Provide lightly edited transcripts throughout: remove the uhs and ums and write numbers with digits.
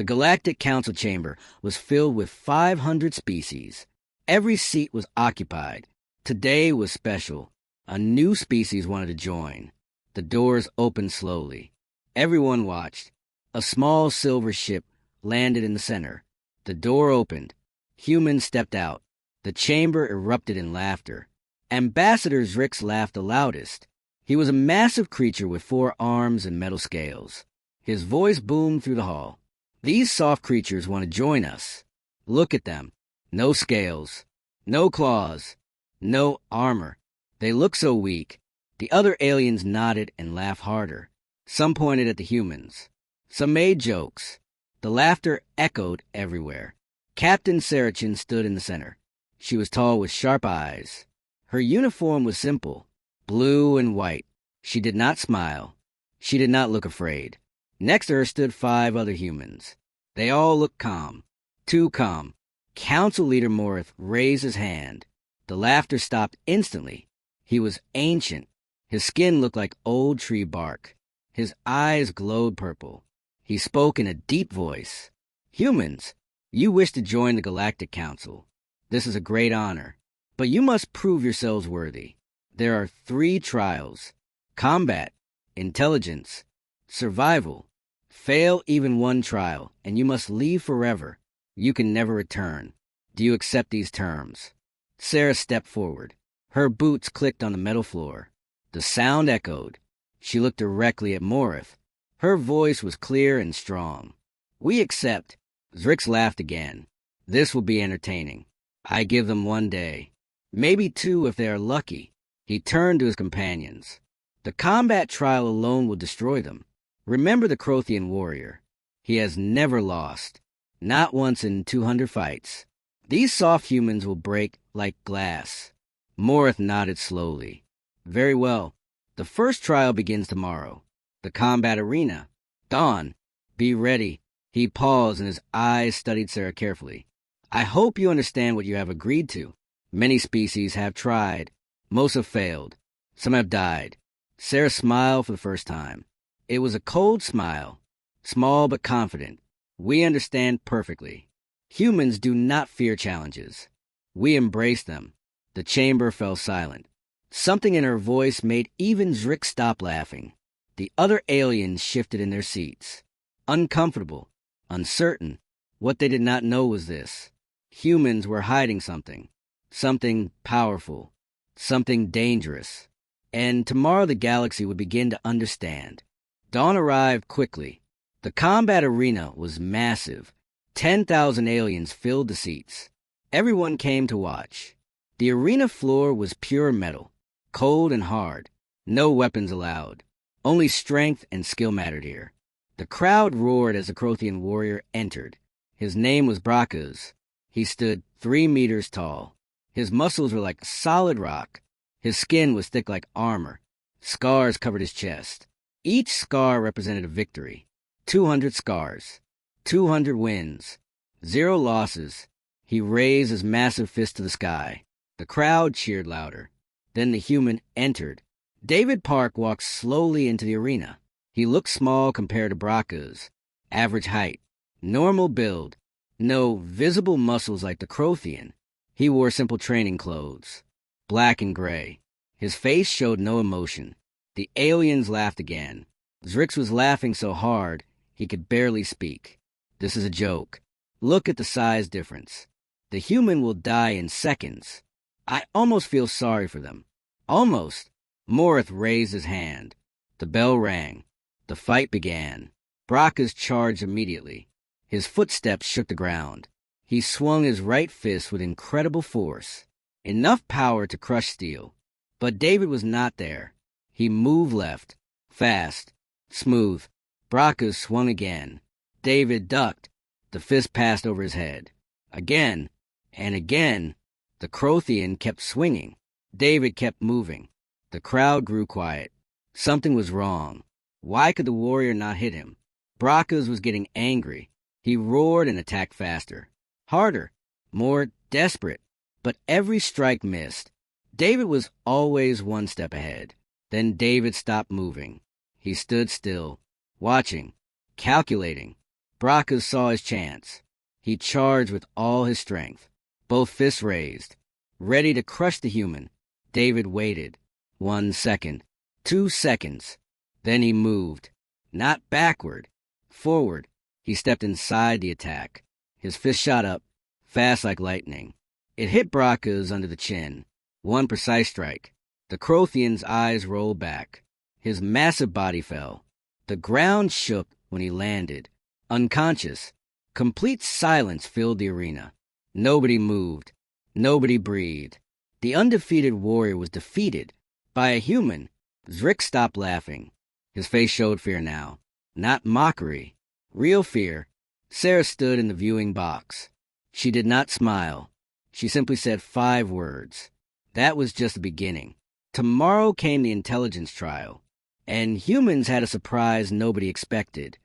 The Galactic Council chamber was filled with 500 species. Every seat was occupied. Today was special. A new species wanted to join. The doors opened slowly. Everyone watched. A small silver ship landed in the center. The door opened. Humans stepped out. The chamber erupted in laughter. Ambassador Zrix laughed the loudest. He was a massive creature with 4 arms and metal scales. His voice boomed through the hall. These soft creatures want to join us. Look at them. No scales. No claws. No armor. They look so weak. The other aliens nodded and laughed harder. Some pointed at the humans. Some made jokes. The laughter echoed everywhere. Captain Sarachin stood in the center. She was tall with sharp eyes. Her uniform was simple, blue and white. She did not smile. She did not look afraid. Next to her stood 5 other humans. They all looked calm. Too calm. Council leader Morith raised his hand. The laughter stopped instantly. He was ancient. His skin looked like old tree bark. His eyes glowed purple. He spoke in a deep voice. Humans, you wish to join the Galactic Council. This is a great honor. But you must prove yourselves worthy. There are 3 trials: combat, intelligence, survival. Fail even one trial, and you must leave forever. You can never return. Do you accept these terms? Sarah stepped forward. Her boots clicked on the metal floor. The sound echoed. She looked directly at Morith. Her voice was clear and strong. We accept. Zrix laughed again. This will be entertaining. I give them 1 day. Maybe 2 if they are lucky. He turned to his companions. The combat trial alone will destroy them. Remember the Crothian warrior. He has never lost. Not once in 200 fights. These soft humans will break like glass. Morith nodded slowly. Very well. The first trial begins tomorrow. The combat arena. Dawn. Be ready. He paused and his eyes studied Sarah carefully. I hope you understand what you have agreed to. Many species have tried. Most have failed. Some have died. Sarah smiled for the first time. It was a cold smile, small but confident. We understand perfectly. Humans do not fear challenges. We embrace them. The chamber fell silent. Something in her voice made even Zrix stop laughing. The other aliens shifted in their seats. Uncomfortable, uncertain. What they did not know was this. Humans were hiding something. Something powerful. Something dangerous. And tomorrow the galaxy would begin to understand. Dawn arrived quickly. The combat arena was massive. 10,000 aliens filled the seats. Everyone came to watch. The arena floor was pure metal, cold and hard. No weapons allowed. Only strength and skill mattered here. The crowd roared as the Crothian warrior entered. His name was Bracchus. He stood 3 meters tall. His muscles were like solid rock. His skin was thick like armor. Scars covered his chest. Each scar represented a victory. 200 scars. 200 wins. 0 losses. He raised his massive fist to the sky. The crowd cheered louder. Then the human entered. David Park walked slowly into the arena. He looked small compared to Bracchus. Average height. Normal build. No visible muscles like the Crothian. He wore simple training clothes. Black and gray. His face showed no emotion. The aliens laughed again. Zrix was laughing so hard he could barely speak. This is a joke. Look at the size difference. The human will die in seconds. I almost feel sorry for them. Almost. Morith raised his hand. The bell rang. The fight began. Bracchus charged immediately. His footsteps shook the ground. He swung his right fist with incredible force. Enough power to crush steel. But David was not there. He moved left. Fast. Smooth. Bracchus swung again. David ducked. The fist passed over his head. Again. And again. The Crothian kept swinging. David kept moving. The crowd grew quiet. Something was wrong. Why could the warrior not hit him? Bracchus was getting angry. He roared and attacked faster. Harder. More desperate. But every strike missed. David was always 1 step ahead. Then David stopped moving. He stood still, watching, calculating. Bracas saw his chance. He charged with all his strength, both fists raised, ready to crush the human. David waited. 1 second, 2 seconds. Then he moved. Not backward, forward. He stepped inside the attack. His fist shot up, fast like lightning. It hit Bracas under the chin. One precise strike. The Crothian's eyes rolled back. His massive body fell. The ground shook when he landed. Unconscious. Complete silence filled the arena. Nobody moved. Nobody breathed. The undefeated warrior was defeated by a human. Zrick stopped laughing. His face showed fear now. Not mockery. Real fear. Sarah stood in the viewing box. She did not smile. She simply said 5 words. That was just the beginning. Tomorrow came the intelligence trial, and humans had a surprise nobody expected.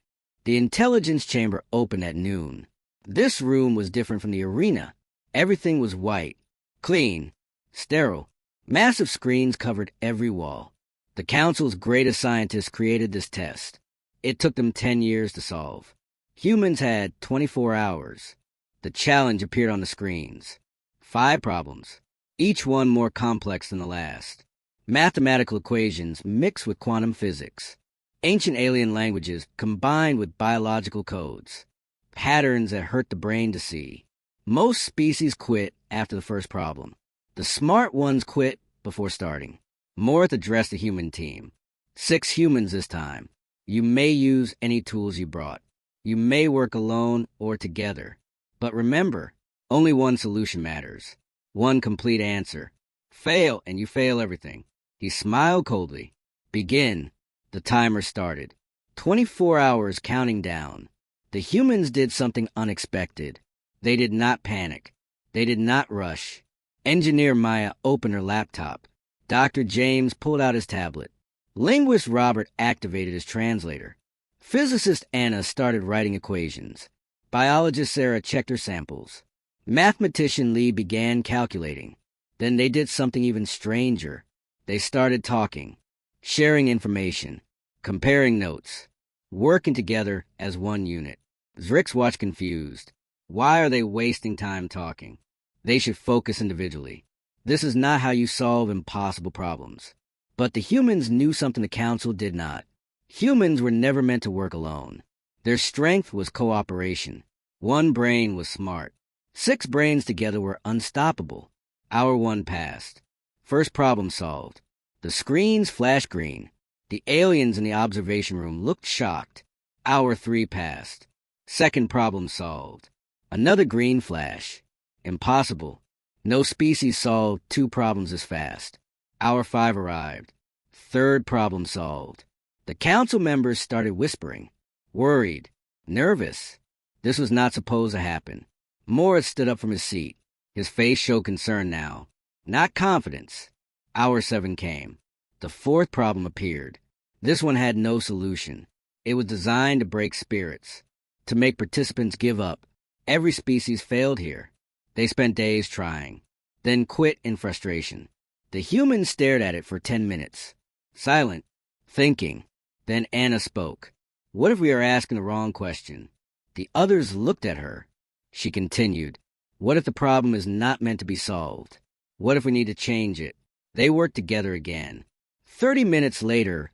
The intelligence chamber opened at noon. This room was different from the arena. Everything was white, clean, sterile. Massive screens covered every wall. The Council's greatest scientists created this test. It took them 10 years to solve. Humans had 24 hours. The challenge appeared on the screens. 5 problems, each one more complex than the last. Mathematical equations mixed with quantum physics. Ancient alien languages combined with biological codes. Patterns that hurt the brain to see. Most species quit after the first problem. The smart ones quit before starting. Morth addressed the human team. 6 humans this time. You may use any tools you brought. You may work alone or together. But remember, only one solution matters. One complete answer. Fail and you fail everything. He smiled coldly. Begin. The timer started. 24 hours counting down. The humans did something unexpected. They did not panic. They did not rush. Engineer Maya opened her laptop. Dr. James pulled out his tablet. Linguist Robert activated his translator. Physicist Anna started writing equations. Biologist Sarah checked her samples. Mathematician Lee began calculating. Then they did something even stranger. They started talking, sharing information, comparing notes, working together as one unit. Zrix watched confused. Why are they wasting time talking? They should focus individually. This is not how you solve impossible problems. But the humans knew something the Council did not. Humans were never meant to work alone. Their strength was cooperation. One brain was smart. 6 brains together were unstoppable. Hour 1 passed. First problem solved. The screens flashed green. The aliens in the observation room looked shocked. Hour 3 passed. Second problem solved. Another green flash. Impossible. No species solved 2 problems as fast. Hour 5 arrived. Third problem solved. The Council members started whispering. Worried. Nervous. This was not supposed to happen. Morris stood up from his seat. His face showed concern now. Not confidence. Hour 7 came. The 4th problem appeared. This one had no solution. It was designed to break spirits, to make participants give up. Every species failed here. They spent days trying, then quit in frustration. The humans stared at it for 10 minutes, silent, thinking. Then Anna spoke. What if we are asking the wrong question? The others looked at her. She continued. What if the problem is not meant to be solved? What if we need to change it? They worked together again. 30 minutes later,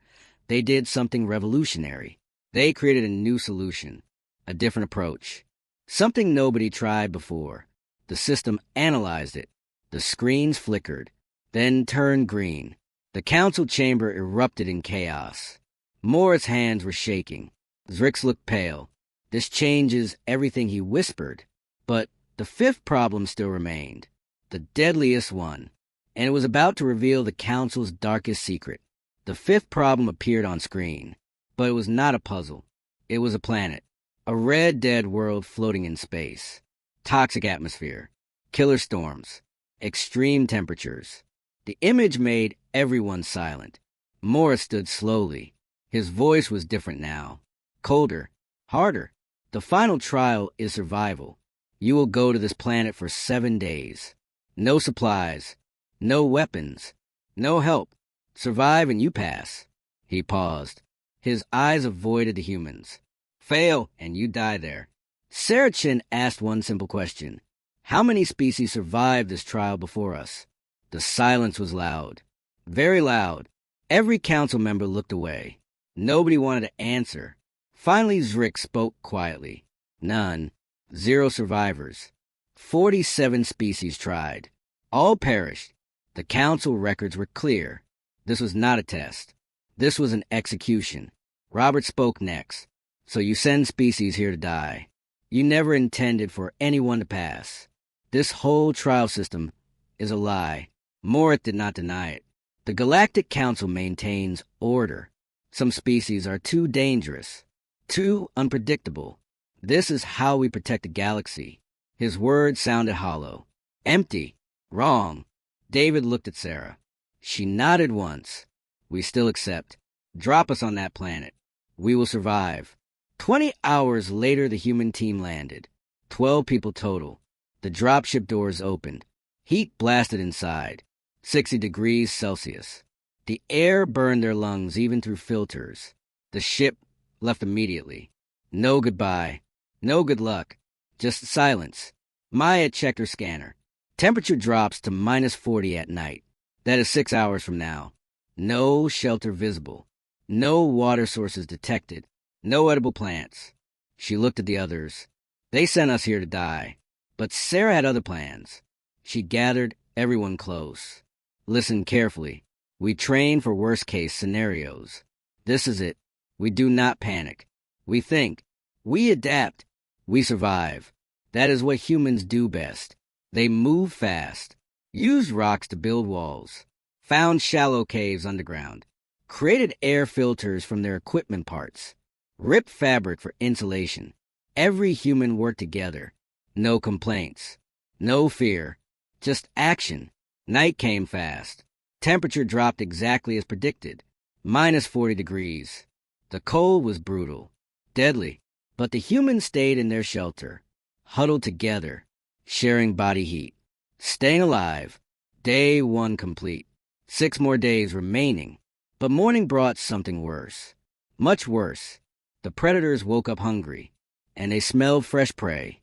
they did something revolutionary. They created a new solution, a different approach, something nobody tried before. The system analyzed it. The screens flickered, then turned green. The Council chamber erupted in chaos. Morris' hands were shaking. Zrix looked pale. This changes everything, he whispered. But the 5th problem still remained, the deadliest one, and it was about to reveal the Council's darkest secret. The 5th problem appeared on screen, but it was not a puzzle. It was a planet, a red dead world floating in space. Toxic atmosphere, killer storms, extreme temperatures. The image made everyone silent. Morris stood slowly. His voice was different now, colder, harder. The final trial is survival. You will go to this planet for 7 days. No supplies, no weapons, no help. Survive and you pass. He paused. His eyes avoided the humans. Fail, and you die there. Sarah Chin asked one simple question. How many species survived this trial before us? The silence was loud. Very loud. Every council member looked away. Nobody wanted to answer. Finally, Zrick spoke quietly. None. 0 survivors. 47 species tried. All perished. The council records were clear. This was not a test. This was an execution. Robert spoke next. So you send species here to die. You never intended for anyone to pass. This whole trial system is a lie. Moritz did not deny it. The Galactic Council maintains order. Some species are too dangerous, too unpredictable. This is how we protect the galaxy. His words sounded hollow. Empty. Wrong. David looked at Sarah. She nodded once. We still accept. Drop us on that planet. We will survive. 20 hours later, the human team landed. 12 people total. The dropship doors opened. Heat blasted inside. 60 degrees Celsius. The air burned their lungs even through filters. The ship left immediately. No goodbye. No good luck. Just silence. Maya checked her scanner. Temperature drops to -40 at night. That is 6 hours from now. No shelter visible. No water sources detected. No edible plants. She looked at the others. They sent us here to die. But Sarah had other plans. She gathered everyone close. Listen carefully. We train for worst-case scenarios. This is it. We do not panic. We think. We adapt. We survive. That is what humans do best. They move fast. Used rocks to build walls. Found shallow caves underground. Created air filters from their equipment parts. Ripped fabric for insulation. Every human worked together. No complaints. No fear. Just action. Night came fast. Temperature dropped exactly as predicted. -40 degrees. The cold was brutal. Deadly. But the humans stayed in their shelter. Huddled together. Sharing body heat. Staying alive. Day 1 complete. 6 more days remaining. But morning brought something worse. Much worse. The predators woke up hungry. And they smelled fresh prey.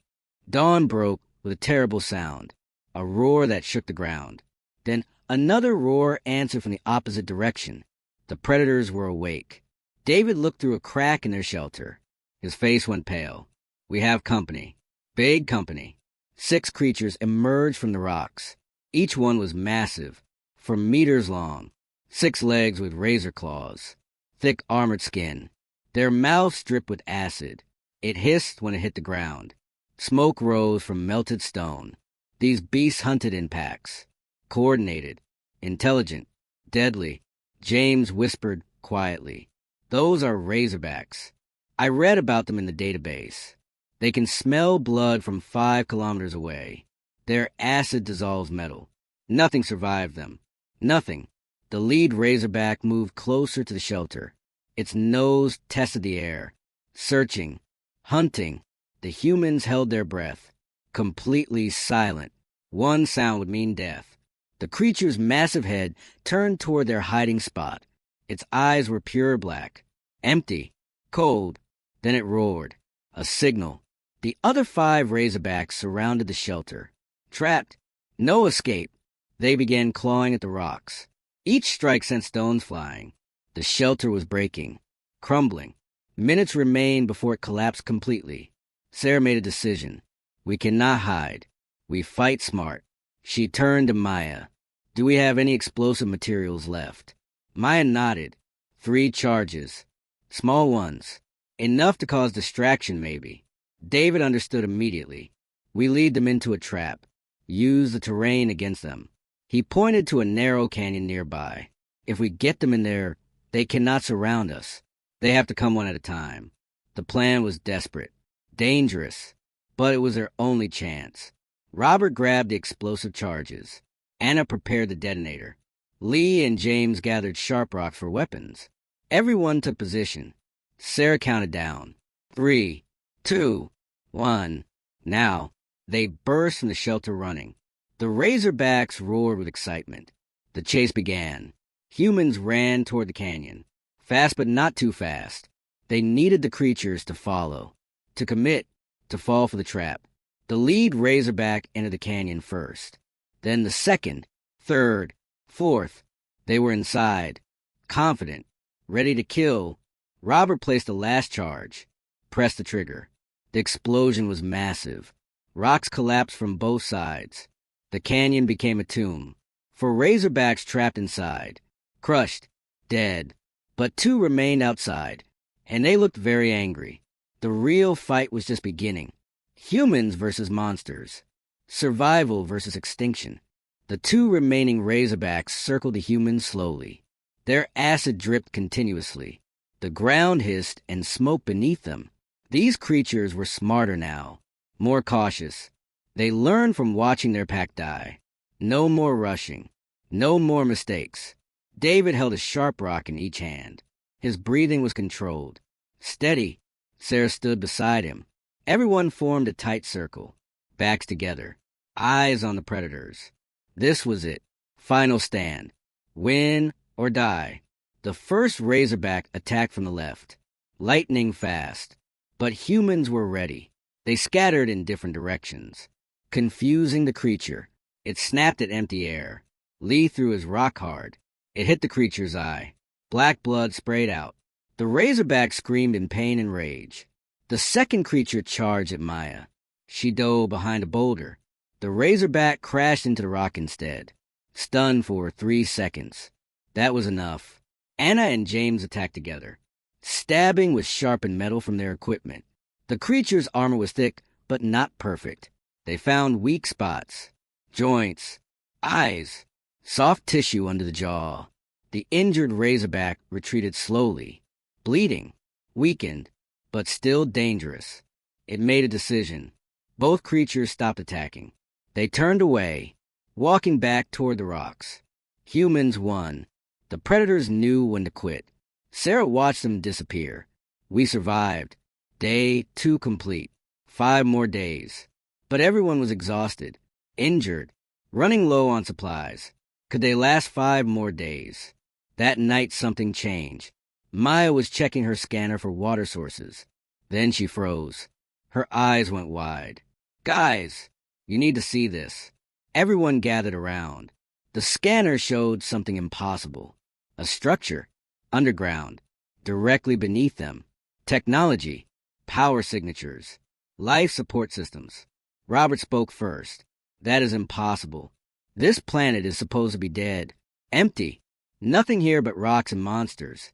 Dawn broke with a terrible sound. A roar that shook the ground. Then another roar answered from the opposite direction. The predators were awake. David looked through a crack in their shelter. His face went pale. We have company. Big company. 6 creatures emerged from the rocks. Each one was massive, for meters long. 6 legs with razor claws. Thick armored skin. Their mouths dripped with acid. It hissed when it hit the ground. Smoke rose from melted stone. These beasts hunted in packs. Coordinated. Intelligent. Deadly. James whispered quietly. Those are razorbacks. I read about them in the database. They can smell blood from 5 kilometers away. Their acid dissolves metal. Nothing survived them. Nothing. The lead razorback moved closer to the shelter. Its nose tested the air. Searching. Hunting. The humans held their breath. Completely silent. One sound would mean death. The creature's massive head turned toward their hiding spot. Its eyes were pure black. Empty. Cold. Then it roared. A signal. The other 5 razorbacks surrounded the shelter. Trapped. No escape. They began clawing at the rocks. Each strike sent stones flying. The shelter was breaking. Crumbling. Minutes remained before it collapsed completely. Sarah made a decision. We cannot hide. We fight smart. She turned to Maya. Do we have any explosive materials left? Maya nodded. 3 charges. Small ones. Enough to cause distraction, maybe. David understood immediately. We lead them into a trap. Use the terrain against them. He pointed to a narrow canyon nearby. If we get them in there, they cannot surround us. They have to come one at a time. The plan was desperate. Dangerous. But it was their only chance. Robert grabbed the explosive charges. Anna prepared the detonator. Lee and James gathered sharp rocks for weapons. Everyone took position. Sarah counted down. 3, 2, 1. Now, they burst from the shelter running. The razorbacks roared with excitement. The chase began. Humans ran toward the canyon. Fast but not too fast. They needed the creatures to follow, to commit, to fall for the trap. The lead Razorback entered the canyon first. Then the second, third, fourth. They were inside, confident, ready to kill. Robert placed the last charge, pressed the trigger. The explosion was massive. Rocks collapsed from both sides. The canyon became a tomb. For Razorbacks trapped inside, crushed, dead. But 2 remained outside, and they looked very angry. The real fight was just beginning. Humans versus monsters. Survival versus extinction. The 2 remaining Razorbacks circled the humans slowly. Their acid dripped continuously. The ground hissed and smoke beneath them. These creatures were smarter now, more cautious. They learned from watching their pack die. No more rushing. No more mistakes. David held a sharp rock in each hand. His breathing was controlled. Steady. Sarah stood beside him. Everyone formed a tight circle, backs together, eyes on the predators. This was it. Final stand. Win or die. The first Razorback attacked from the left, lightning fast. But humans were ready. They scattered in different directions, confusing the creature. It snapped at empty air. Lee threw his rock hard. It hit the creature's eye. Black blood sprayed out. The Razorback screamed in pain and rage. The second creature charged at Maya. She dove behind a boulder. The Razorback crashed into the rock instead, stunned for 3 seconds. That was enough. Anna and James attacked together, stabbing with sharpened metal from their equipment. The creature's armor was thick, but not perfect. They found weak spots, joints, eyes, soft tissue under the jaw. The injured Razorback retreated slowly, bleeding, weakened, but still dangerous. It made a decision. Both creatures stopped attacking. They turned away, walking back toward the rocks. Humans won. The predators knew when to quit. Sarah watched them disappear. We survived. Day 2 complete. 5 more days. But everyone was exhausted, injured, running low on supplies. Could they last 5 more days? That night something changed. Maya was checking her scanner for water sources. Then she froze. Her eyes went wide. Guys, you need to see this. Everyone gathered around. The scanner showed something impossible. A structure, underground, directly beneath them. Technology, power signatures, life support systems. Robert spoke first. That is impossible. This planet is supposed to be dead, empty. Nothing here but rocks and monsters.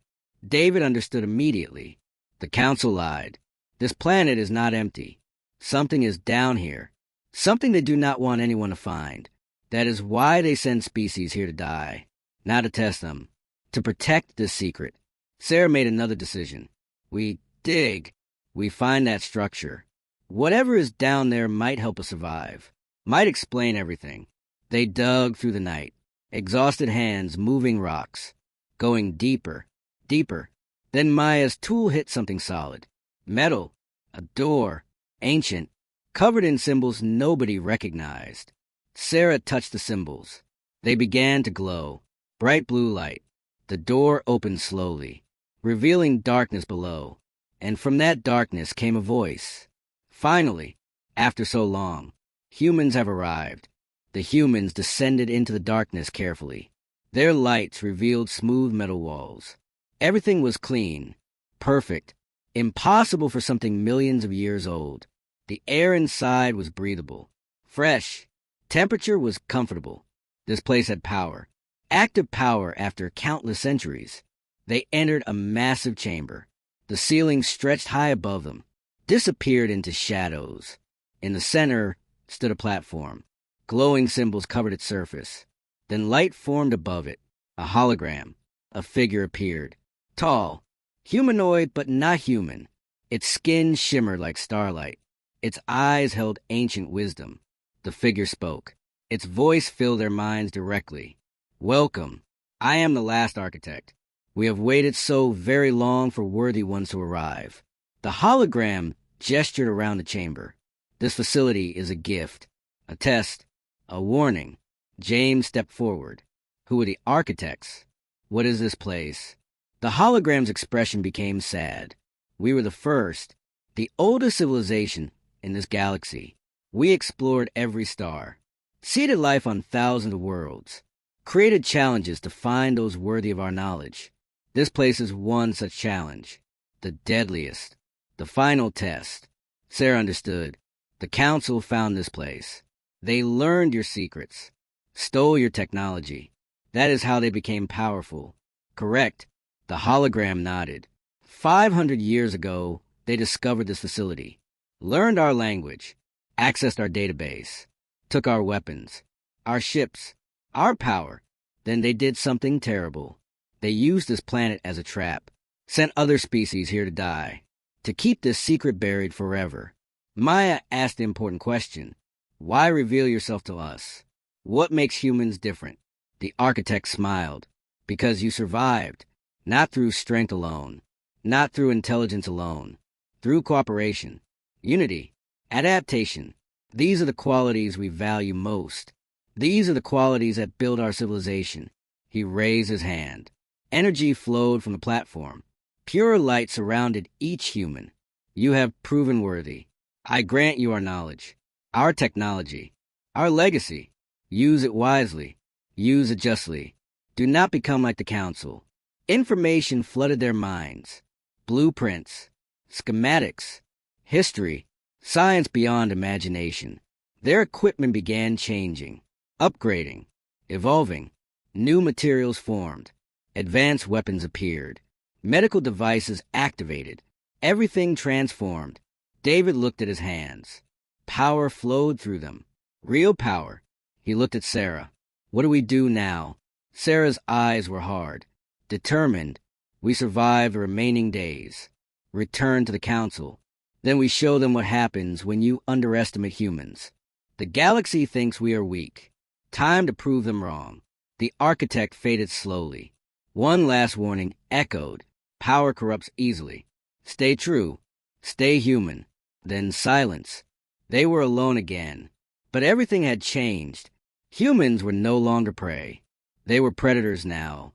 David understood immediately. The council lied. This planet is not empty. Something is down here. Something they do not want anyone to find. That is why they send species here to die. Not to test them. To protect this secret. Sarah made another decision. We dig. We find that structure. Whatever is down there might help us survive. Might explain everything. They dug through the night. Exhausted hands moving rocks. Going deeper. Deeper. Then Maya's tool hit something solid. Metal. A door. Ancient. Covered in symbols nobody recognized. Sarah touched the symbols. They began to glow. Bright blue light. The door opened slowly, revealing darkness below. And from that darkness came a voice. Finally, after so long, humans have arrived. The humans descended into the darkness carefully. Their lights revealed smooth metal walls. Everything was clean, perfect, impossible for something millions of years old. The air inside was breathable, fresh. Temperature was comfortable. This place had power. Active power after countless centuries. They entered a massive chamber. The ceiling stretched high above them, disappeared into shadows. In the center stood a platform. Glowing symbols covered its surface. Then light formed above it. A hologram. A figure appeared. Tall. Humanoid, but not human. Its skin shimmered like starlight. Its eyes held ancient wisdom. The figure spoke. Its voice filled their minds directly. Welcome. I am the last architect. We have waited so very long for worthy ones to arrive. The hologram gestured around the chamber. This facility is a gift, a test, a warning. James stepped forward. Who are the architects? What is this place? The hologram's expression became sad. We were the first, the oldest civilization in this galaxy. We explored every star, seeded life on thousands of worlds, created challenges to find those worthy of our knowledge. This place is one such challenge, the deadliest, the final test. Sarah understood. The Council found this place. They learned your secrets, stole your technology. That is how they became powerful. Correct. The hologram nodded. 500 years ago, they discovered this facility, learned our language, accessed our database, took our weapons, our ships, our power. Then they did something terrible. They used this planet as a trap, sent other species here to die, to keep this secret buried forever. Maya asked the important question, why reveal yourself to us? What makes humans different? The architect smiled. Because you survived, not through strength alone, not through intelligence alone, through cooperation, unity, adaptation. These are the qualities we value most. These are the qualities that build our civilization. He raised his hand. Energy flowed from the platform. Pure light surrounded each human. You have proven worthy. I grant you our knowledge, our technology, our legacy. Use it wisely. Use it justly. Do not become like the Council. Information flooded their minds. Blueprints, schematics, history, science beyond imagination. Their equipment began changing, upgrading, evolving. New materials formed. Advanced weapons appeared. Medical devices activated. Everything transformed. David looked at his hands. Power flowed through them. Real power. He looked at Sarah. What do we do now? Sarah's eyes were hard. Determined. We survive the remaining days. Return to the Council. Then we show them what happens when you underestimate humans. The galaxy thinks we are weak. Time to prove them wrong. The architect faded slowly. One last warning echoed. Power corrupts easily. Stay true. Stay human. Then silence. They were alone again. But everything had changed. Humans were no longer prey. They were predators now.